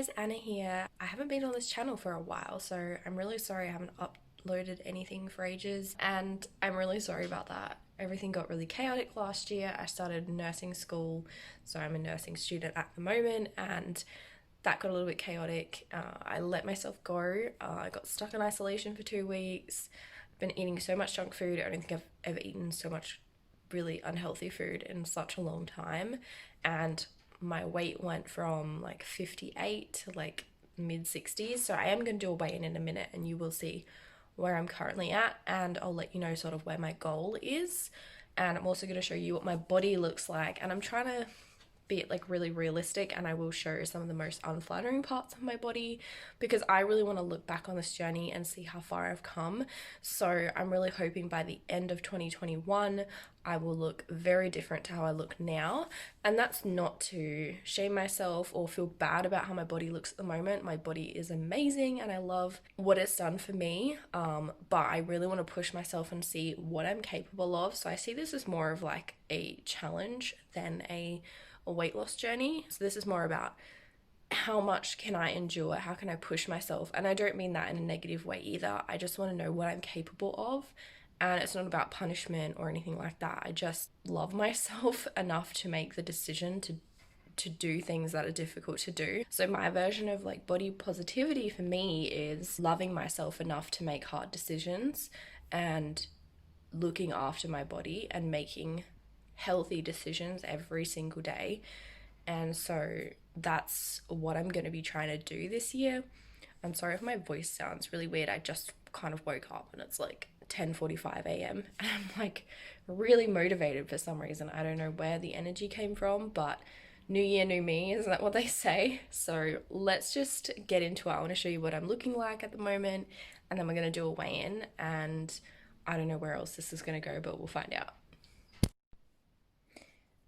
guys, Anna here. I haven't been on this channel for a while, so I'm really sorry I haven't uploaded anything for ages, and I'm really sorry about that. Everything got really chaotic last year. I started nursing school, so I'm a nursing student at the moment, and that got a little bit chaotic. I let myself go. I got stuck in isolation for 2 weeks. I've been eating so much junk food. I don't think I've ever eaten so much really unhealthy food in such a long time, and my weight went from like 58 to like mid 60s. So I am going to do a weigh in a minute, and you will see where I'm currently at, and I'll let you know sort of where my goal is. And I'm also going to show you what my body looks like, and I'm trying to be like really realistic, and I will show some of the most unflattering parts of my body because I really want to look back on this journey and see how far I've come. So I'm really hoping by the end of 2021 I will look very different to how I look now. And that's not to shame myself or feel bad about how my body looks at the moment. My body is amazing and I love what it's done for me, but I really want to push myself and see what I'm capable of. So I see this as more of like a challenge than a weight loss journey. So this is more about how much can I endure, how can I push myself, and I don't mean that in a negative way either. I just want to know what I'm capable of, and it's not about punishment or anything like that. I just love myself enough to make the decision to do things that are difficult to do. So my version of like body positivity for me is loving myself enough to make hard decisions and looking after my body and making healthy decisions every single day. And so that's what I'm going to be trying to do this year. I'm sorry if my voice sounds really weird. I just kind of woke up and it's like 10:45 a.m. and I'm like really motivated for some reason. I don't know where the energy came from, but new year, new me, isn't that what they say? So let's just get into it. I want to show you what I'm looking like at the moment, and then we're going to do a weigh-in, and I don't know where else this is going to go, but we'll find out.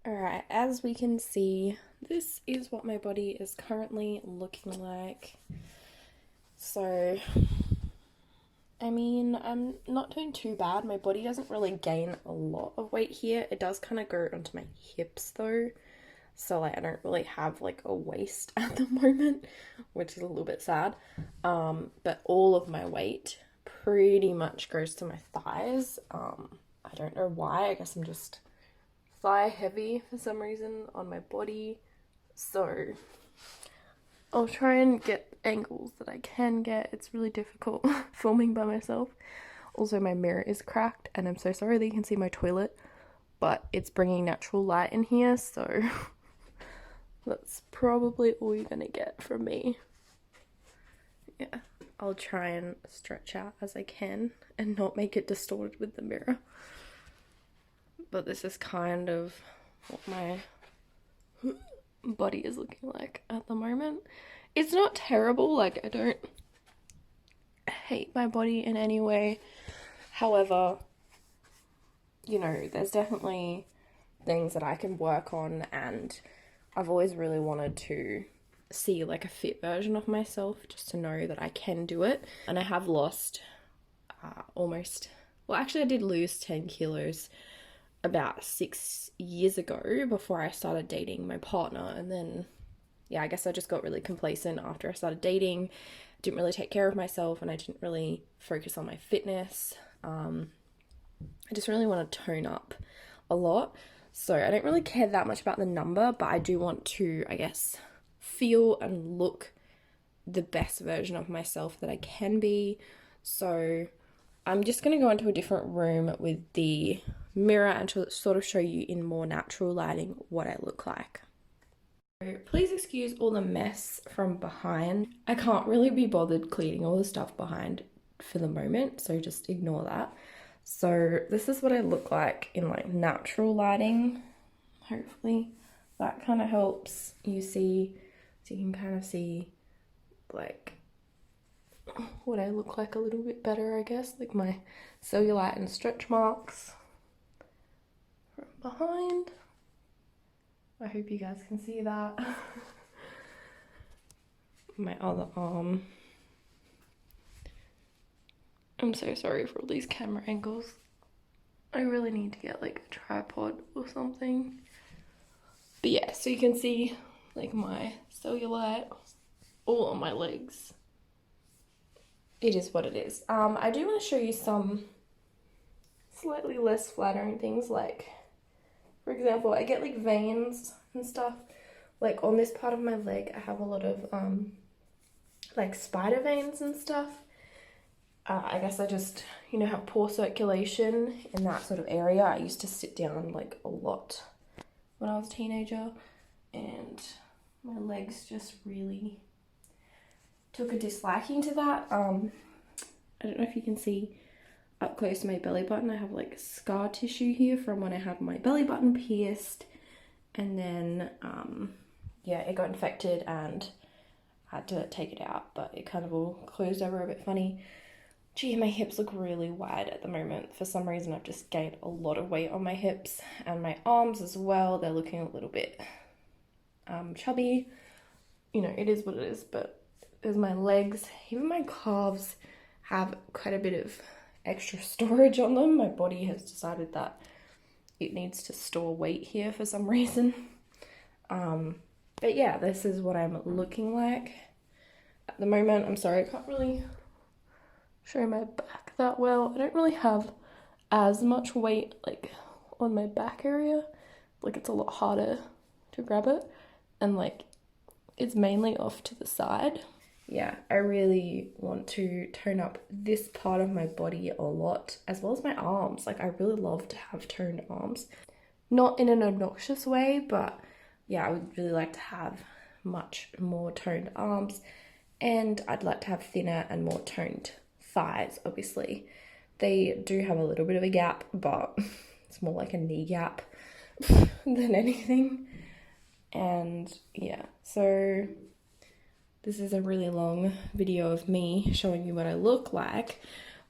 Alright, as we can see, this is what my body is currently looking like. So, I mean, I'm not doing too bad. My body doesn't really gain a lot of weight here. It does kind of go onto my hips though. So like I don't really have like a waist at the moment, which is a little bit sad. But all of my weight pretty much goes to my thighs. I don't know why. I guess I'm just thigh heavy for some reason on my body, so I'll try and get angles that I can get. It's really difficult filming by myself. Also, my mirror is cracked, and I'm so sorry that you can see my toilet, but it's bringing natural light in here, so that's probably all you're gonna get from me. Yeah, I'll try and stretch out as I can and not make it distorted with the mirror. But this is kind of what my body is looking like at the moment. It's not terrible, like I don't hate my body in any way. However, you know, there's definitely things that I can work on, and I've always really wanted to see like a fit version of myself, just to know that I can do it. And I have lost almost, well actually I did lose 10 kilos about 6 years ago before I started dating my partner, and then yeah, I guess I just got really complacent after I started dating. Didn't really take care of myself, and I didn't really focus on my fitness. I just really want to tone up a lot, so I don't really care that much about the number, but I do want to, I guess, feel and look the best version of myself that I can be. So I'm just going to go into a different room with the mirror and to sort of show you in more natural lighting what I look like. So please excuse all the mess from behind. I can't really be bothered cleaning all the stuff behind for the moment, so just ignore that. So this is what I look like in like natural lighting. Hopefully that kind of helps you see, so you can kind of see like what I look like a little bit better, I guess, like my cellulite and stretch marks from behind. I hope you guys can see that. My other arm. I'm so sorry for all these camera angles. I really need to get like a tripod or something. But yeah, so you can see like my cellulite all on my legs. It is what it is. I do want to show you some slightly less flattering things, like, for example, I get like veins and stuff. Like on this part of my leg, I have a lot of like spider veins and stuff. I guess I just, you know, have poor circulation in that sort of area. I used to sit down like a lot when I was a teenager, and my legs just really took a disliking to that. I don't know if you can see up close to my belly button. I have like scar tissue here from when I had my belly button pierced, and then yeah, it got infected and I had to take it out, but it kind of all closed over a bit funny. Gee, my hips look really wide at the moment. For some reason, I've just gained a lot of weight on my hips, and my arms as well. They're looking a little bit chubby. You know, it is what it is, but there's my legs. Even my calves have quite a bit of extra storage on them. My body has decided that it needs to store weight here for some reason. But yeah, this is what I'm looking like at the moment. I'm sorry, I can't really show my back that well. I don't really have as much weight like on my back area. Like it's a lot harder to grab it, and like it's mainly off to the side. Yeah, I really want to tone up this part of my body a lot, as well as my arms. Like I really love to have toned arms. Not in an obnoxious way, but yeah, I would really like to have much more toned arms, and I'd like to have thinner and more toned thighs, obviously. They do have a little bit of a gap, but it's more like a knee gap than anything. And yeah, so this is a really long video of me showing you what I look like,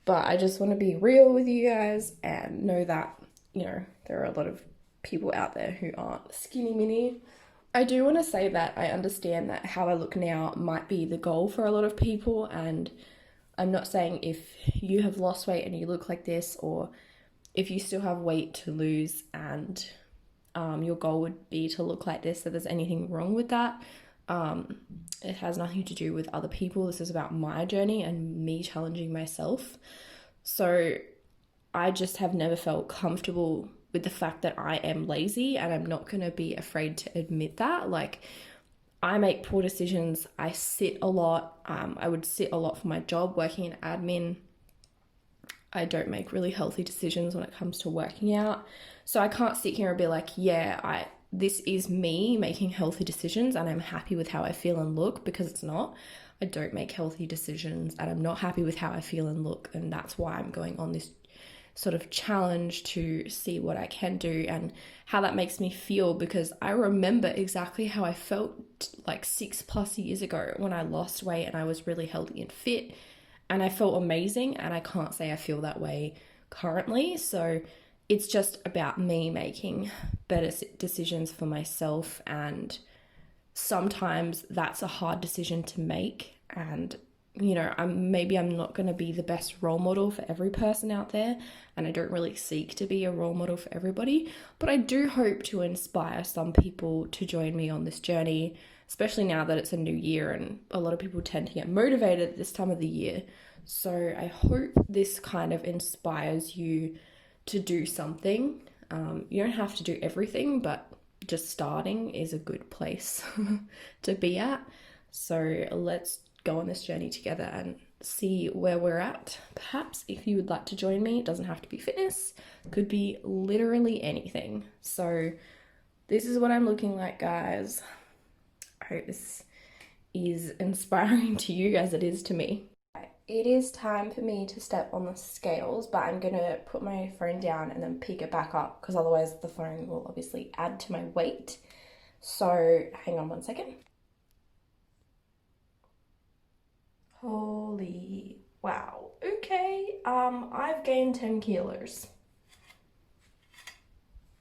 but I just want to be real with you guys and know that, you know, there are a lot of people out there who aren't skinny mini. I do want to say that I understand that how I look now might be the goal for a lot of people, and I'm not saying if you have lost weight and you look like this, or if you still have weight to lose and your goal would be to look like this, that there's anything wrong with that. It has nothing to do with other people. This is about my journey and me challenging myself. So I just have never felt comfortable with the fact that I am lazy, and I'm not going to be afraid to admit that. Like, I make poor decisions. I sit a lot. I would sit a lot for my job working in admin. I don't make really healthy decisions when it comes to working out. So I can't sit here and be like, yeah, this is me making healthy decisions and I'm happy with how I feel and look, because it's not. I don't make healthy decisions and I'm not happy with how I feel and look, and that's why I'm going on this sort of challenge to see what I can do and how that makes me feel, because I remember exactly how I felt like 6+ years ago when I lost weight and I was really healthy and fit and I felt amazing, and I can't say I feel that way currently. So it's just about me making better decisions for myself, and sometimes that's a hard decision to make, and you know, maybe I'm not going to be the best role model for every person out there, and I don't really seek to be a role model for everybody, but I do hope to inspire some people to join me on this journey, especially now that it's a new year and a lot of people tend to get motivated at this time of the year. So I hope this kind of inspires you to do something. You don't have to do everything, but just starting is a good place to be at. So let's go on this journey together and see where we're at. Perhaps if you would like to join me, it doesn't have to be fitness, it could be literally anything. So this is what I'm looking like, guys. I hope this is inspiring to you as it is to me. It is time for me to step on the scales, but I'm gonna put my phone down and then pick it back up, because otherwise the phone will obviously add to my weight. So hang on one second. Holy wow. Okay, I've gained 10 kilos.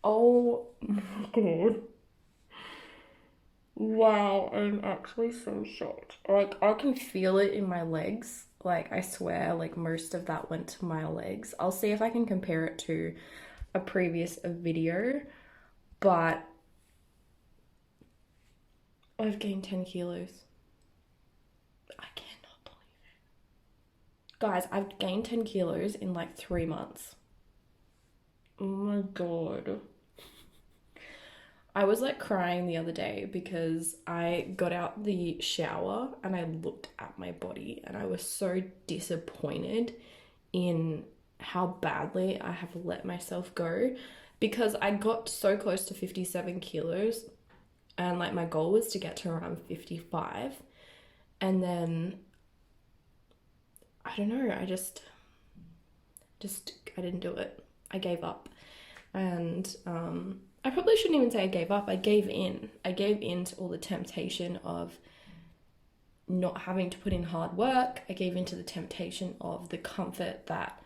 Oh my god. Wow, I'm actually so shocked. Like, I can feel it in my legs. Like, I swear, like, most of that went to my legs. I'll see if I can compare it to a previous video, but I've gained 10 kilos. Guys, I've gained 10 kilos in like 3 months. Oh my God. I was like crying the other day because I got out the shower and I looked at my body and I was so disappointed in how badly I have let myself go, because I got so close to 57 kilos and like my goal was to get to around 55, and then I don't know, I didn't do it. I gave up. And I probably shouldn't even say I gave up. I gave in. I gave in to all the temptation of not having to put in hard work. I gave in to the temptation of the comfort that,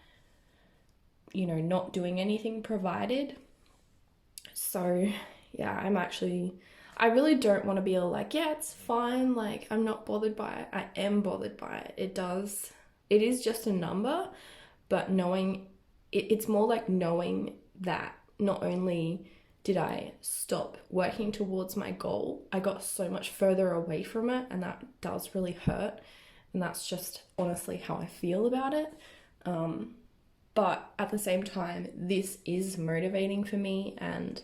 you know, not doing anything provided. So yeah, I really don't want to be all like, yeah, it's fine, like I'm not bothered by it. I am bothered by it. It is just a number, but it's more like knowing that not only did I stop working towards my goal, I got so much further away from it, and that does really hurt. And that's just honestly how I feel about it. But at the same time, this is motivating for me, and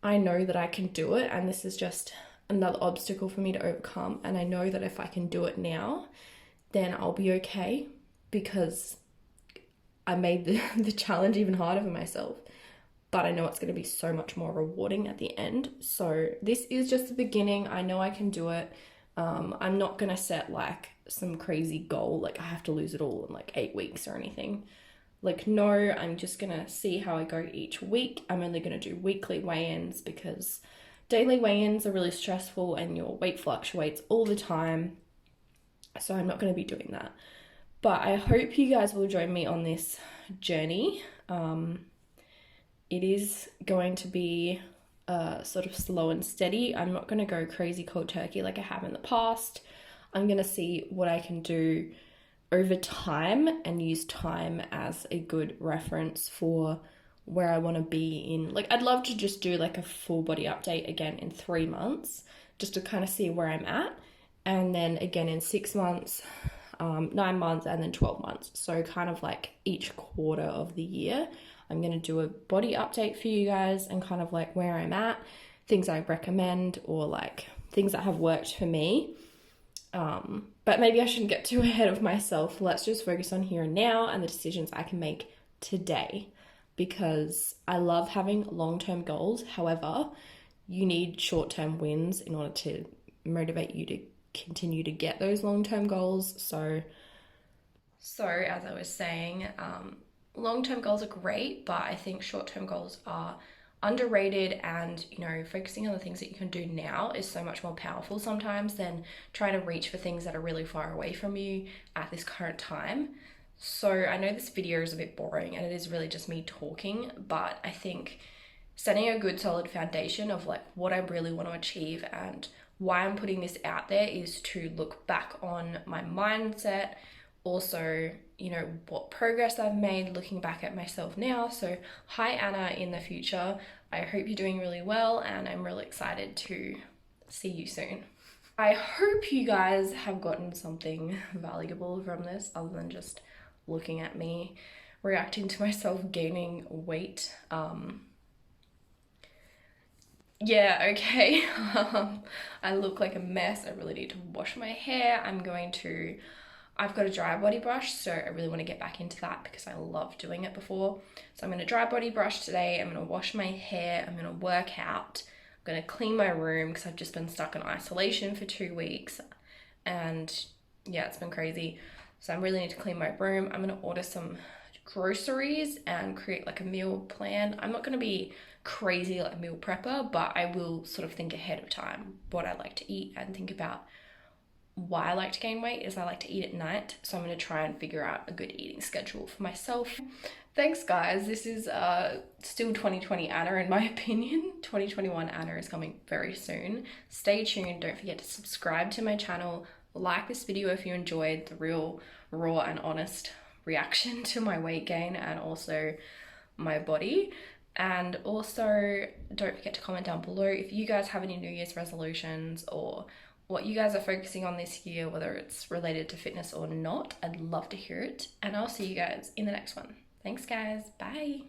I know that I can do it, and this is just another obstacle for me to overcome. And I know that if I can do it now, then I'll be okay, because I made the challenge even harder for myself. But I know it's going to be so much more rewarding at the end. So this is just the beginning. I know I can do it. I'm not going to set like some crazy goal, like I have to lose it all in like 8 weeks or anything. Like, no, I'm just going to see how I go each week. I'm only going to do weekly weigh-ins because daily weigh-ins are really stressful and your weight fluctuates all the time. So I'm not going to be doing that. But I hope you guys will join me on this journey. It is going to be sort of slow and steady. I'm not going to go crazy cold turkey like I have in the past. I'm going to see what I can do over time and use time as a good reference for where I want to be in. Like, I'd love to just do like a full body update again in 3 months, just to kind of see where I'm at. And then again in 6 months, 9 months, and then 12 months. So kind of like each quarter of the year, I'm going to do a body update for you guys and kind of like where I'm at, things I recommend, or like things that have worked for me. But maybe I shouldn't get too ahead of myself. Let's just focus on here and now and the decisions I can make today, because I love having long-term goals. However, you need short-term wins in order to motivate you to continue to get those long-term goals. So as I was saying, long-term goals are great, but I think short-term goals are underrated, and you know, focusing on the things that you can do now is so much more powerful sometimes than trying to reach for things that are really far away from you at this current time. So I know this video is a bit boring and it is really just me talking, but I think setting a good solid foundation of like what I really want to achieve and why I'm putting this out there is to look back on my mindset, also, you know, what progress I've made looking back at myself now. So hi Anna in the future, I hope you're doing really well, and I'm really excited to see you soon. I hope you guys have gotten something valuable from this other than just looking at me reacting to myself gaining weight. Yeah, okay. I look like a mess. I really need to wash my hair. I've got a dry body brush, so I really want to get back into that because I love doing it before. So I'm going to dry body brush today. I'm going to wash my hair. I'm going to work out. I'm going to clean my room because I've just been stuck in isolation for 2 weeks. And yeah, it's been crazy. So I really need to clean my room. I'm going to order some groceries and create like a meal plan. I'm not going to be crazy like a meal prepper, but I will sort of think ahead of time what I like to eat and think about why I like to gain weight is I like to eat at night. So I'm going to try and figure out a good eating schedule for myself. Thanks guys. This is still 2020 Anna in my opinion. 2021 Anna is coming very soon. Stay tuned. Don't forget to subscribe to my channel. Like this video if you enjoyed the real raw and honest reaction to my weight gain and also my body. And also don't forget to comment down below if you guys have any New Year's resolutions or what you guys are focusing on this year, whether it's related to fitness or not. I'd love to hear it. And I'll see you guys in the next one. Thanks, guys. Bye.